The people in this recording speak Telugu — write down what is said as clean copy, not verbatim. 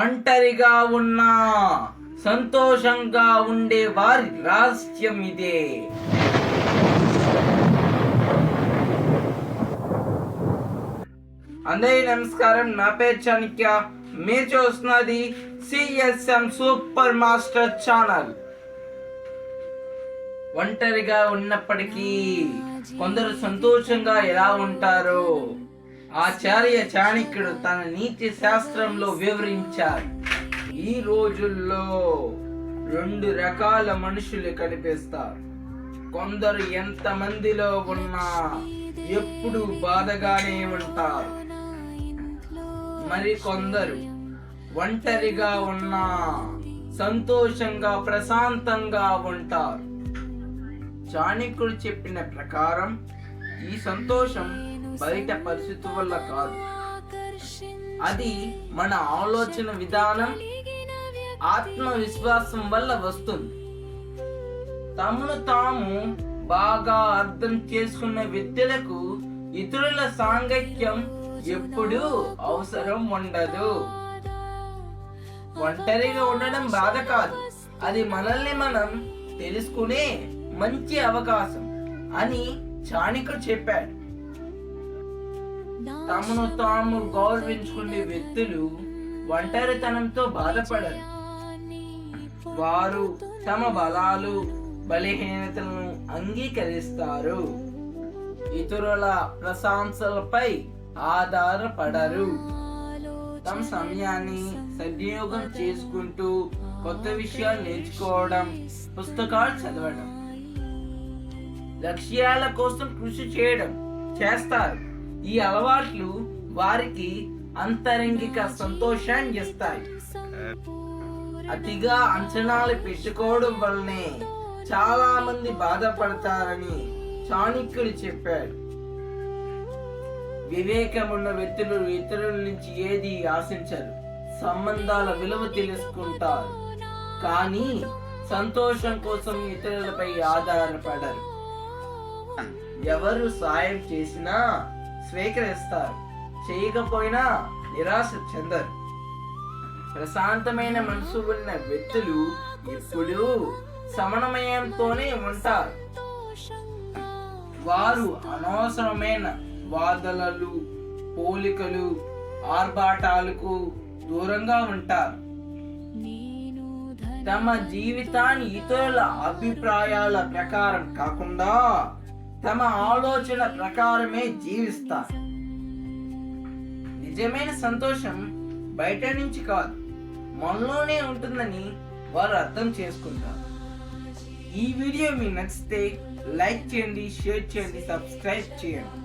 ఒంటరిగా ఉన్నా సంతోషంగా ఉండే వారి రహస్యం ఇదే. అందరికీ నమస్కారం. నా పేరు చాణక్య. మీరు చూస్తున్నది సిఎస్ఎం సూపర్ మాస్టర్ ఛానల్. ఒంటరిగా ఉన్నప్పటికీ కొందరు సంతోషంగా ఎలా ఉంటారో ఆచార్య చాణక్యుడు తన నీతి శాస్త్రంలో వివరించారు. ఈ రోజుల్లో 2 రకాల మనుషులు కనిపిస్తారు. కొందరు ఎంత మందిలో ఉన్నా ఎప్పుడు బాధగానే ఉంటారు. మరి కొందరు ఒంటరిగా ఉన్నా సంతోషంగా ప్రశాంతంగా ఉంటారు. చాణక్యుడు చెప్పిన ప్రకారం ఈ సంతోషం బయట పరిస్థితి వల్ల కాదు, అది మన ఆలోచన విధానం, ఆత్మవిశ్వాసం వల్ల వస్తుంది. తమను తాము బాగా అర్థం చేసుకున్న వ్యక్తులకు ఇతరుల సాంగత్యం ఎప్పుడూ అవసరం ఉండదు. ఒంటరిగా ఉండడం బాధ కాదు, అది మనల్ని మనం తెలుసుకునే మంచి అవకాశం అని చాణక్యుడు చెప్పాడు. తమను తాము గౌరవించుకునే వ్యక్తులు ఒంటరితనంతో బాధపడరు. వారు తమ బలాలు బలహీనతలను అంగీకరిస్తారు. ఇతరుల ప్రశంసలపై ఆధారపడరు. తమ సమయాన్ని సద్వినియోగం చేసుకుంటూ కొత్త విషయాలు నేర్చుకోవడం, పుస్తకాలు చదవడం, లక్ష్యాల కోసం కృషి చేయడం చేస్తారు. ఈ అలవాట్లు వారికి అంతరంగిక సంతోషాన్ని ఇస్తాయి. అతిగా అంచనాలు పెట్టుకోవడం వల్లనే చాలా మంది బాధపడతారని చాణక్యుడు చెప్పాడు. వివేకమున్న వ్యక్తులు ఇతరుల నుంచి ఏది ఆశించరు. సంబంధాల విలువ తెలుసుకుంటారు, కానీ సంతోషం కోసం ఇతరులపై ఆధారపడరు. ఎవరు సాయం చేసినా స్వీకరిస్తారు, చేయకపోయినా నిరాశ చెందరు. ప్రశాంతమైన మనసు ఉన్న వ్యక్తులు ఎప్పుడూ సమన్వయంతోనే ఉంటారు. వారు అనవసరమైన వాదనలు, పోలికలు, ఆర్భాటాలకు దూరంగా ఉంటారు. తమ జీవితాన్ని ఇతరుల అభిప్రాయాల ప్రకారం కాకుండా తమ ఆలోచన ప్రకారమే జీవిస్తారు. నిజమైన సంతోషం బయట నుంచి కాదు, మనలోనే ఉంటుందని వారు అర్థం చేసుకుంటారు. ఈ వీడియో మీకు నచ్చితే లైక్ చేయండి, షేర్ చేయండి, సబ్స్క్రైబ్ చేయండి.